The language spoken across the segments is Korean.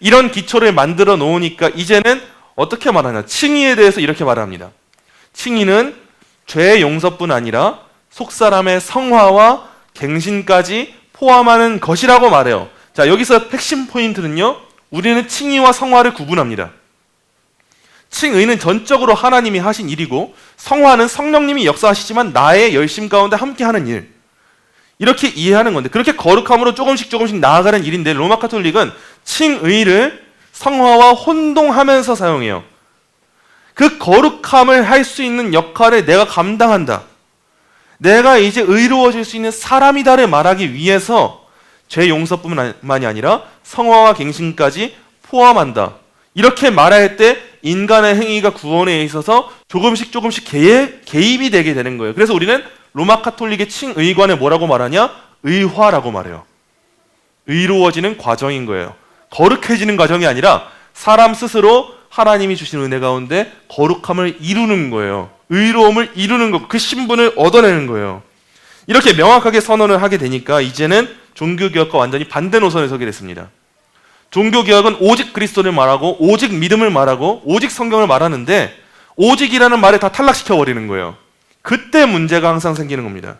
이런 기초를 만들어 놓으니까 이제는 어떻게 말하냐? 칭의에 대해서 이렇게 말합니다. 칭의는 죄의 용서뿐 아니라 속사람의 성화와 갱신까지 포함하는 것이라고 말해요. 자, 여기서 핵심 포인트는요, 우리는 칭의와 성화를 구분합니다. 칭의는 전적으로 하나님이 하신 일이고, 성화는 성령님이 역사하시지만 나의 열심 가운데 함께하는 일, 이렇게 이해하는 건데, 그렇게 거룩함으로 조금씩 나아가는 일인데, 로마 카톨릭은 칭의를 성화와 혼동하면서 사용해요. 그 거룩함을 할 수 있는 역할을 내가 감당한다, 내가 이제 의로워질 수 있는 사람이다를 말하기 위해서 죄 용서뿐만이 아니라 성화와 갱신까지 포함한다, 이렇게 말할 때 인간의 행위가 구원에 있어서 조금씩 개입이 되게 되는 거예요. 그래서 우리는 로마 카톨릭의 칭의관을 뭐라고 말하냐? 의화라고 말해요. 의로워지는 과정인 거예요. 거룩해지는 과정이 아니라 사람 스스로 하나님이 주신 은혜 가운데 거룩함을 이루는 거예요. 의로움을 이루는 것, 그 신분을 얻어내는 거예요. 이렇게 명확하게 선언을 하게 되니까 이제는 종교개혁과 완전히 반대 노선에 서게 됐습니다. 종교개혁은 오직 그리스도를 말하고 오직 믿음을 말하고 오직 성경을 말하는데, 오직이라는 말을 다 탈락시켜버리는 거예요. 그때 문제가 항상 생기는 겁니다.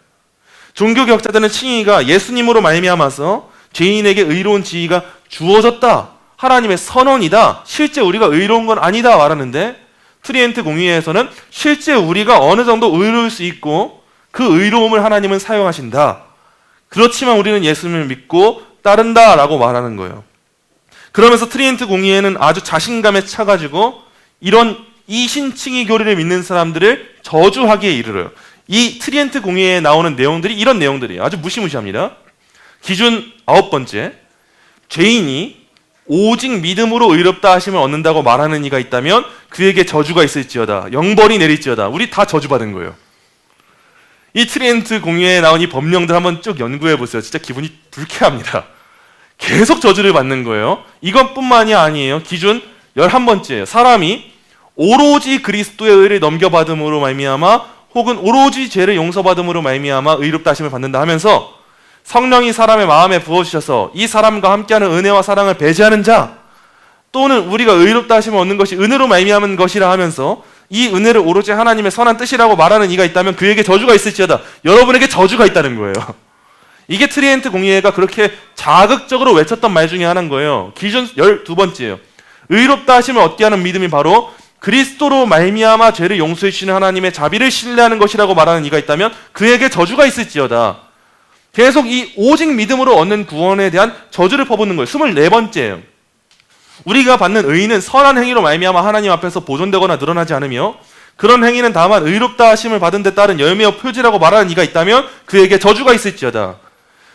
종교개혁자들은 칭의가 예수님으로 말미암아서 죄인에게 의로운 지위가 주어졌다, 하나님의 선언이다, 실제 우리가 의로운 건 아니다 말하는데, 트리엔트 공의회에서는 실제 우리가 어느 정도 의로울 수 있고 그 의로움을 하나님은 사용하신다, 그렇지만 우리는 예수님을 믿고 따른다 라고 말하는 거예요. 그러면서 트리엔트 공의회는 아주 자신감에 차가지고 이런 이신칭의 교리를 믿는 사람들을 저주하기에 이르러요. 이 트리엔트 공의회에 나오는 내용들이 이런 내용들이에요. 아주 무시무시합니다. 기준 9번째, 죄인이 오직 믿음으로 의롭다 하심을 얻는다고 말하는 이가 있다면 그에게 저주가 있을지어다, 영벌이 내릴지어다. 우리 다 저주받은 거예요. 이 트리엔트 공의회에 나온 이 법령들 한번 쭉 연구해 보세요. 진짜 기분이 불쾌합니다. 계속 저주를 받는 거예요. 이것뿐만이 아니에요. 기준 11번째예요. 사람이 오로지 그리스도의 의를 넘겨받음으로 말미암아 혹은 오로지 죄를 용서받음으로 말미암아 의롭다 하심을 받는다 하면서, 성령이 사람의 마음에 부어주셔서 이 사람과 함께하는 은혜와 사랑을 배제하는 자, 또는 우리가 의롭다 하심을 얻는 것이 은혜로 말미암은 것이라 하면서 이 은혜를 오로지 하나님의 선한 뜻이라고 말하는 이가 있다면 그에게 저주가 있을지어다. 여러분에게 저주가 있다는 거예요. 이게 트리엔트 공의회가 그렇게 자극적으로 외쳤던 말 중에 하나인 거예요. 기준 12번째예요. 의롭다 하심을 얻게 하는 믿음이 바로 그리스도로 말미암아 죄를 용서해 주시는 하나님의 자비를 신뢰하는 것이라고 말하는 이가 있다면 그에게 저주가 있을지어다. 계속 이 오직 믿음으로 얻는 구원에 대한 저주를 퍼붓는 거예요. 24번째예요. 우리가 받는 의는 선한 행위로 말미암아 하나님 앞에서 보존되거나 늘어나지 않으며 그런 행위는 다만 의롭다 하심을 받은 데 따른 열매와 표지라고 말하는 이가 있다면 그에게 저주가 있을지어다.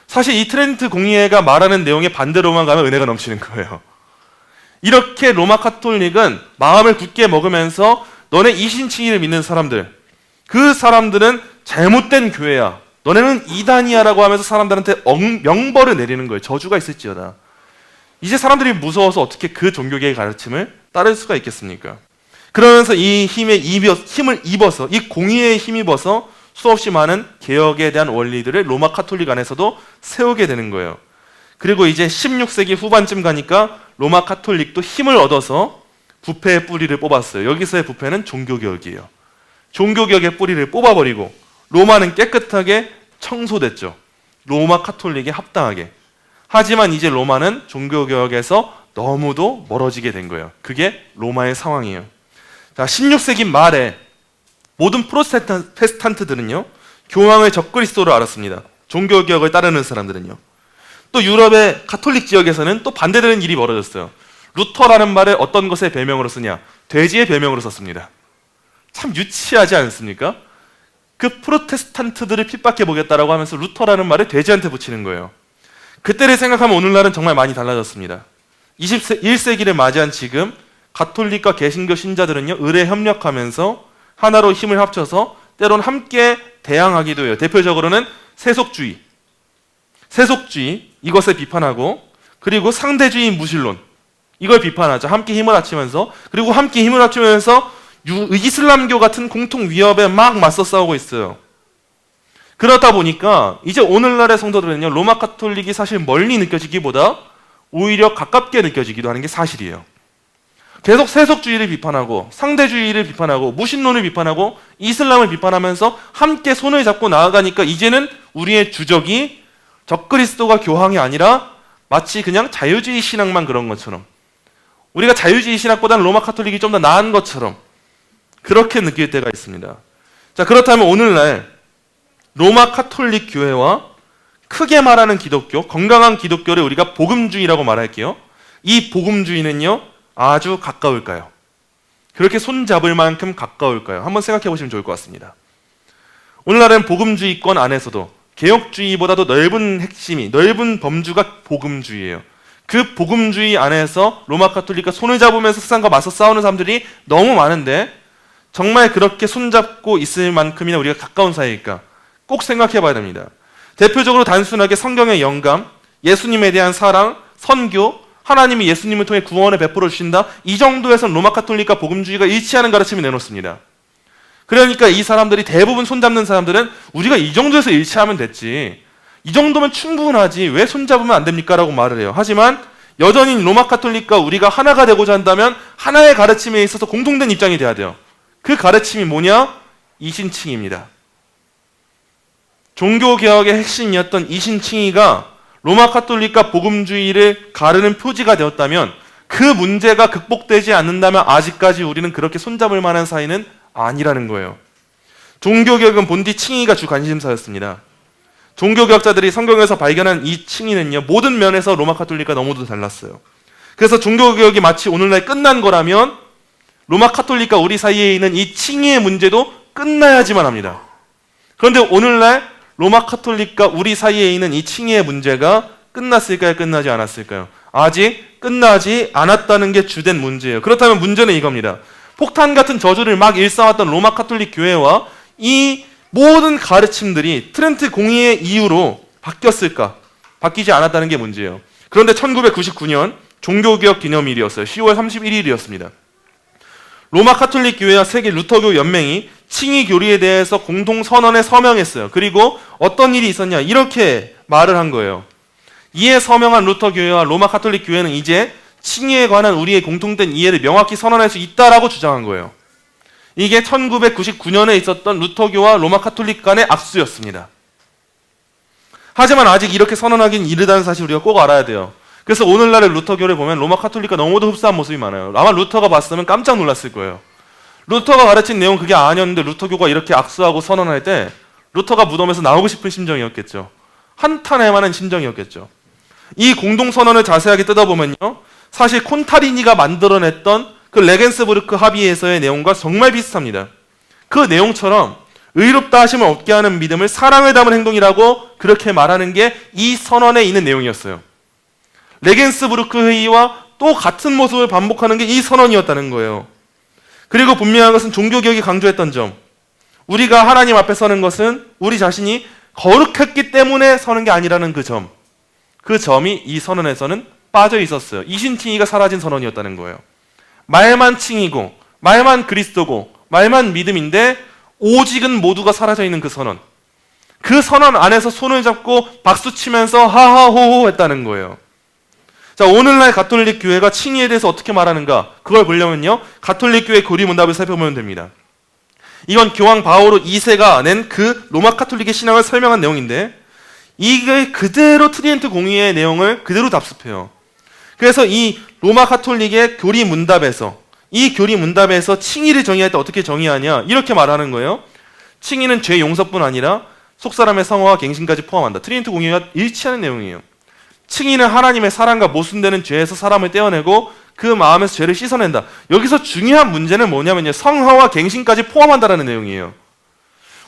사실 이 트렌트 공의회가 말하는 내용의 반대로만 가면 은혜가 넘치는 거예요. 이렇게 로마 카톨릭은 마음을 굳게 먹으면서 너네 이신칭의를 믿는 사람들, 그 사람들은 잘못된 교회야, 너네는 이단이야 라고 하면서 사람들한테 명벌을 내리는 거예요. 저주가 있을지어다. 이제 사람들이 무서워서 어떻게 그 종교계의 가르침을 따를 수가 있겠습니까? 그러면서 이 힘을 입어서, 이 공의에 힘입어서 수없이 많은 개혁에 대한 원리들을 로마 카톨릭 안에서도 세우게 되는 거예요. 그리고 이제 16세기 후반쯤 가니까 로마 카톨릭도 힘을 얻어서 부패의 뿌리를 뽑았어요. 여기서의 부패는 종교개혁이에요. 종교개혁의 뿌리를 뽑아버리고 로마는 깨끗하게 청소됐죠. 로마 카톨릭에 합당하게. 하지만 이제 로마는 종교개혁에서 너무도 멀어지게 된 거예요. 그게 로마의 상황이에요. 자, 16세기 말에 모든 프로테스탄트들은요, 교황을 적그리스도로 알았습니다. 종교개혁을 따르는 사람들은요. 또 유럽의 카톨릭 지역에서는 또 반대되는 일이 벌어졌어요. 루터라는 말을 어떤 것의 별명으로 쓰냐? 돼지의 별명으로 썼습니다. 참 유치하지 않습니까? 그 프로테스탄트들을 핍박해 보겠다라고 하면서 루터라는 말을 돼지한테 붙이는 거예요. 그때를 생각하면 오늘날은 정말 많이 달라졌습니다. 21세기를 맞이한 지금 가톨릭과 개신교 신자들은요, 을에 협력하면서 하나로 힘을 합쳐서 때론 함께 대항하기도 해요. 대표적으로는 세속주의 이것을 비판하고, 그리고 상대주의 무신론 이걸 비판하죠. 함께 힘을 합치면서, 그리고 함께 힘을 합치면서 이슬람교 같은 공통 위협에 막 맞서 싸우고 있어요. 그러다 보니까 이제 오늘날의 성도들은요, 로마 카톨릭이 사실 멀리 느껴지기보다 오히려 가깝게 느껴지기도 하는 게 사실이에요. 계속 세속주의를 비판하고 상대주의를 비판하고 무신론을 비판하고 이슬람을 비판하면서 함께 손을 잡고 나아가니까 이제는 우리의 주적이 적그리스도가 교황이 아니라 마치 그냥 자유주의 신학만 그런 것처럼, 우리가 자유주의 신학보다는 로마 카톨릭이 좀 더 나은 것처럼 그렇게 느낄 때가 있습니다. 자, 그렇다면 오늘날 로마 카톨릭 교회와 크게 말하는 기독교, 건강한 기독교를 우리가 복음주의라고 말할게요. 이 복음주의는요, 아주 가까울까요? 그렇게 손잡을 만큼 가까울까요? 한번 생각해 보시면 좋을 것 같습니다. 오늘날은 복음주의권 안에서도 개혁주의보다도 넓은 핵심이, 넓은 범주가 복음주의예요. 그 복음주의 안에서 로마 카톨릭과 손을 잡으면서 세상과 맞서 싸우는 사람들이 너무 많은데 정말 그렇게 손잡고 있을 만큼이나 우리가 가까운 사이일까? 꼭 생각해 봐야 됩니다. 대표적으로 단순하게 성경의 영감, 예수님에 대한 사랑, 선교, 하나님이 예수님을 통해 구원을 베풀어 주신다, 이 정도에서 로마 카톨릭과 복음주의가 일치하는 가르침을 내놓습니다. 그러니까 이 사람들이, 대부분 손잡는 사람들은 우리가 이 정도에서 일치하면 됐지, 이 정도면 충분하지, 왜 손잡으면 안 됩니까? 라고 말을 해요. 하지만 여전히 로마 카톨릭과 우리가 하나가 되고자 한다면 하나의 가르침에 있어서 공통된 입장이 돼야 돼요. 그 가르침이 뭐냐? 이신칭의입니다. 종교개혁의 핵심이었던 이신칭의가 로마 카톨릭과 복음주의를 가르는 표지가 되었다면, 그 문제가 극복되지 않는다면 아직까지 우리는 그렇게 손잡을 만한 사이는 아니라는 거예요. 종교개혁은 본디 칭의가 주 관심사였습니다. 종교개혁자들이 성경에서 발견한 이 칭의는요, 모든 면에서 로마 카톨릭과 너무도 달랐어요. 그래서 종교개혁이 마치 오늘날 끝난 거라면 로마 카톨릭과 우리 사이에 있는 이 칭의의 문제도 끝나야지만 합니다. 그런데 오늘날 로마 카톨릭과 우리 사이에 있는 이 칭의의 문제가 끝났을까요? 끝나지 않았을까요? 아직 끝나지 않았다는 게 주된 문제예요. 그렇다면 문제는 이겁니다. 폭탄 같은 저주를 막 일삼았던 로마 카톨릭 교회와 이 모든 가르침들이 트렌트 공의의 이유로 바뀌었을까? 바뀌지 않았다는 게 문제예요. 그런데 1999년 종교개혁 기념일이었어요. 10월 31일이었습니다. 로마 카톨릭 교회와 세계 루터교 연맹이 칭의 교리에 대해서 공동 선언에 서명했어요. 그리고 어떤 일이 있었냐? 이렇게 말을 한 거예요. 이에 서명한 루터 교회와 로마 카톨릭 교회는 이제 칭의에 관한 우리의 공통된 이해를 명확히 선언할 수 있다라고 주장한 거예요. 이게 1999년에 있었던 루터교와 로마 카톨릭 간의 악수였습니다. 하지만 아직 이렇게 선언하긴 이르다는 사실 우리가 꼭 알아야 돼요. 그래서 오늘날의 루터교를 보면 로마 카톨릭과 너무도 흡사한 모습이 많아요. 아마 루터가 봤으면 깜짝 놀랐을 거예요. 루터가 가르친 내용은 그게 아니었는데 루터교가 이렇게 악수하고 선언할 때 루터가 무덤에서 나오고 싶은 심정이었겠죠. 한탄할 만한 심정이었겠죠. 이 공동선언을 자세하게 뜯어보면요, 사실 콘타리니가 만들어냈던 그 레겐스부르크 합의에서의 내용과 정말 비슷합니다. 그 내용처럼 의롭다 하심을 얻게 하는 믿음을 사랑을 담은 행동이라고 그렇게 말하는 게 이 선언에 있는 내용이었어요. 레겐스부르크 회의와 또 같은 모습을 반복하는 게 이 선언이었다는 거예요. 그리고 분명한 것은 종교개혁이 강조했던 점, 우리가 하나님 앞에 서는 것은 우리 자신이 거룩했기 때문에 서는 게 아니라는 그 점, 그 점이 이 선언에서는 빠져 있었어요. 이신칭의가 사라진 선언이었다는 거예요. 말만 칭이고 말만 그리스도고 말만 믿음인데 오직은 모두가 사라져 있는 그 선언, 그 선언 안에서 손을 잡고 박수치면서 하하호호 했다는 거예요. 자, 오늘날 가톨릭 교회가 칭의에 대해서 어떻게 말하는가, 그걸 보려면요, 가톨릭 교회 교리문답을 살펴보면 됩니다. 이건 교황 바오로 2세가 낸 그 로마 카톨릭의 신앙을 설명한 내용인데, 이게 그대로 트리엔트 공의의 내용을 그대로 답습해요. 그래서 이 로마 카톨릭의 교리문답에서, 이 교리문답에서 칭의를 정의할 때 어떻게 정의하냐, 이렇게 말하는 거예요. 칭의는 죄 용서뿐 아니라 속사람의 성화와 갱신까지 포함한다. 트리엔트 공의와 일치하는 내용이에요. 칭의는 하나님의 사랑과 모순되는 죄에서 사람을 떼어내고 그 마음에서 죄를 씻어낸다. 여기서 중요한 문제는 뭐냐면요, 성화와 갱신까지 포함한다라는 내용이에요.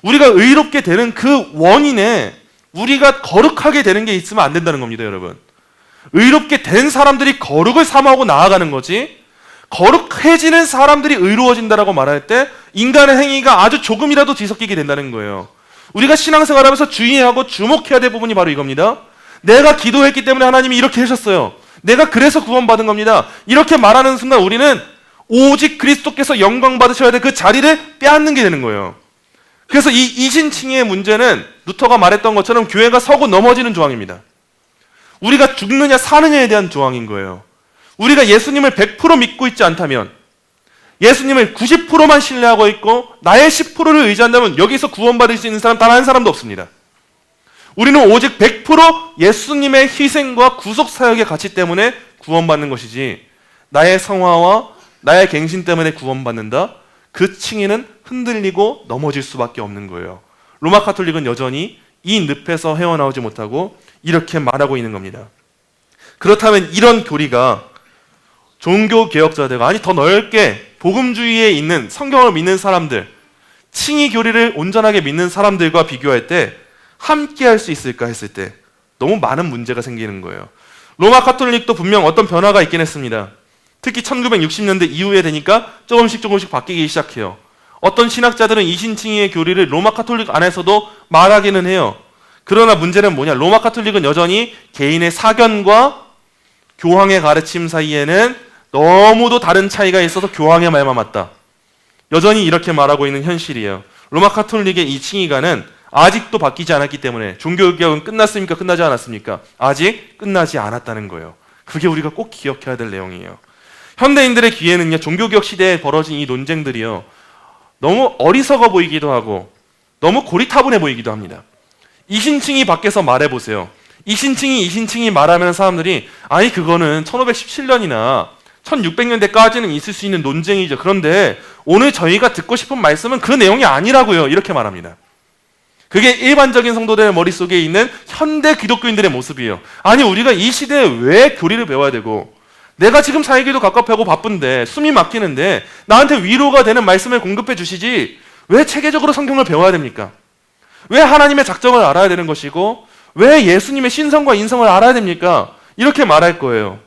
우리가 의롭게 되는 그 원인에 우리가 거룩하게 되는 게 있으면 안 된다는 겁니다, 여러분. 의롭게 된 사람들이 거룩을 사모하고 나아가는 거지, 거룩해지는 사람들이 의로워진다라고 말할 때 인간의 행위가 아주 조금이라도 뒤섞이게 된다는 거예요. 우리가 신앙생활하면서 주의하고 주목해야 될 부분이 바로 이겁니다. 내가 기도했기 때문에 하나님이 이렇게 하셨어요. 내가 그래서 구원받은 겁니다. 이렇게 말하는 순간 우리는 오직 그리스도께서 영광 받으셔야 될 그 자리를 빼앗는 게 되는 거예요. 그래서 이 이신칭의의 문제는 루터가 말했던 것처럼 교회가 서고 넘어지는 조항입니다. 우리가 죽느냐 사느냐에 대한 조항인 거예요. 우리가 예수님을 100% 믿고 있지 않다면, 예수님을 90%만 신뢰하고 있고 나의 10%를 의지한다면 여기서 구원받을 수 있는 사람 단 한 사람도 없습니다. 우리는 오직 100% 예수님의 희생과 구속 사역의 가치 때문에 구원받는 것이지, 나의 성화와 나의 갱신 때문에 구원받는다? 그 칭의는 흔들리고 넘어질 수밖에 없는 거예요. 로마 가톨릭은 여전히 이 늪에서 헤어나오지 못하고 이렇게 말하고 있는 겁니다. 그렇다면 이런 교리가 종교개혁자들과, 아니 더 넓게 복음주의에 있는 성경을 믿는 사람들, 칭의 교리를 온전하게 믿는 사람들과 비교할 때 함께 할 수 있을까 했을 때 너무 많은 문제가 생기는 거예요. 로마 가톨릭도 분명 어떤 변화가 있긴 했습니다. 특히 1960년대 이후에 되니까 조금씩 바뀌기 시작해요. 어떤 신학자들은 이신칭의의 교리를 로마 가톨릭 안에서도 말하기는 해요. 그러나 문제는 뭐냐? 로마 가톨릭은 여전히 개인의 사견과 교황의 가르침 사이에는 너무도 다른 차이가 있어서 교황의 말만 맞다. 여전히 이렇게 말하고 있는 현실이에요. 로마 가톨릭의 이 칭의가는 아직도 바뀌지 않았기 때문에, 종교개혁은 끝났습니까? 끝나지 않았습니까? 아직 끝나지 않았다는 거예요. 그게 우리가 꼭 기억해야 될 내용이에요. 현대인들의 귀에는요, 종교개혁 시대에 벌어진 이 논쟁들이요, 너무 어리석어 보이기도 하고 너무 고리타분해 보이기도 합니다. 이신칭이 밖에서 말해보세요. 이신칭이 말하면 사람들이, 아니 그거는 1517년이나 1600년대까지는 있을 수 있는 논쟁이죠. 그런데 오늘 저희가 듣고 싶은 말씀은 그 내용이 아니라고요. 이렇게 말합니다. 그게 일반적인 성도들의 머릿속에 있는 현대 기독교인들의 모습이에요. 아니 우리가 이 시대에 왜 교리를 배워야 되고, 내가 지금 살기도 갑갑하고 바쁜데 숨이 막히는데 나한테 위로가 되는 말씀을 공급해 주시지 왜 체계적으로 성경을 배워야 됩니까? 왜 하나님의 작정을 알아야 되는 것이고 왜 예수님의 신성과 인성을 알아야 됩니까? 이렇게 말할 거예요.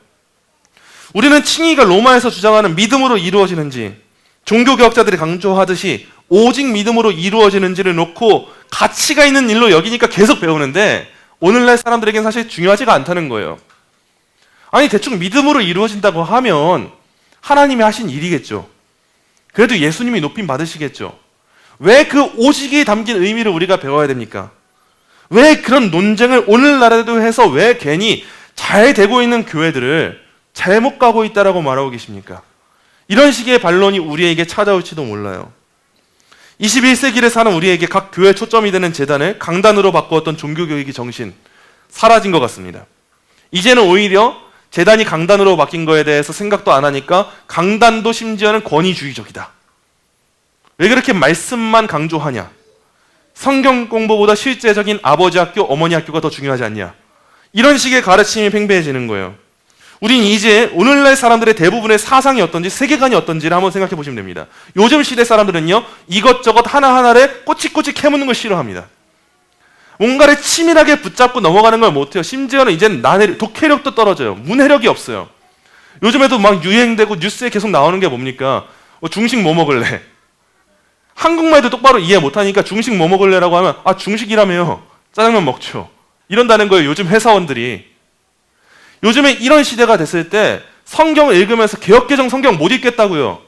우리는 칭의가 로마에서 주장하는 믿음으로 이루어지는지, 종교개혁자들이 강조하듯이 오직 믿음으로 이루어지는지를 놓고 가치가 있는 일로 여기니까 계속 배우는데, 오늘날 사람들에겐 사실 중요하지가 않다는 거예요. 아니 대충 믿음으로 이루어진다고 하면 하나님이 하신 일이겠죠. 그래도 예수님이 높임 받으시겠죠. 왜 그 오직이 담긴 의미를 우리가 배워야 됩니까? 왜 그런 논쟁을 오늘날에도 해서 왜 괜히 잘 되고 있는 교회들을 잘못 가고 있다라고 말하고 계십니까? 이런 식의 반론이 우리에게 찾아올지도 몰라요. 21세기를 사는 우리에게 각 교회 초점이 되는 제단을 강단으로 바꾸었던 종교교육의 정신, 사라진 것 같습니다. 이제는 오히려 제단이 강단으로 바뀐 거에 대해서 생각도 안 하니까 강단도 심지어는 권위주의적이다. 왜 그렇게 말씀만 강조하냐? 성경 공부보다 실제적인 아버지 학교, 어머니 학교가 더 중요하지 않냐? 이런 식의 가르침이 팽배해지는 거예요. 우린 이제 오늘날 사람들의 대부분의 사상이 어떤지, 세계관이 어떤지를 한번 생각해 보시면 됩니다. 요즘 시대 사람들은요, 이것저것 하나하나를 꼬치꼬치 캐묻는 걸 싫어합니다. 뭔가를 치밀하게 붙잡고 넘어가는 걸 못해요. 심지어는 이제는 독해력도 떨어져요. 문해력이 없어요. 요즘에도 막 유행되고 뉴스에 계속 나오는 게 뭡니까? 중식 뭐 먹을래? 한국말도 똑바로 이해 못하니까 중식 뭐 먹을래라고 하면, 아 중식이라며요. 짜장면 먹죠. 이런다는 거예요, 요즘 회사원들이. 요즘에 이런 시대가 됐을 때 성경을 읽으면서 개역개정 성경 못 읽겠다고요.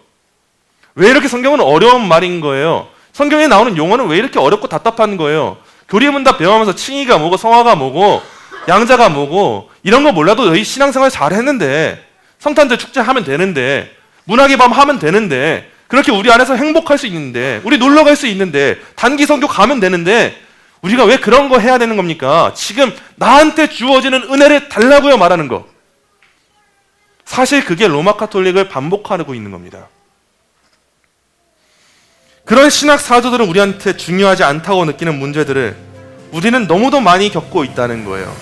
왜 이렇게 성경은 어려운 말인 거예요? 성경에 나오는 용어는 왜 이렇게 어렵고 답답한 거예요? 교리문답 배워가면서 칭의가 뭐고 성화가 뭐고 양자가 뭐고 이런 거 몰라도 너희 신앙생활 잘했는데, 성탄절 축제하면 되는데, 문학의 밤 하면 되는데, 그렇게 우리 안에서 행복할 수 있는데, 우리 놀러 갈 수 있는데, 단기 선교 가면 되는데 우리가 왜 그런 거 해야 되는 겁니까? 지금 나한테 주어지는 은혜를 달라고요 말하는 거. 사실 그게 로마 가톨릭을 반복하고 있는 겁니다. 그런 신학 사조들은 우리한테 중요하지 않다고 느끼는 문제들을 우리는 너무도 많이 겪고 있다는 거예요.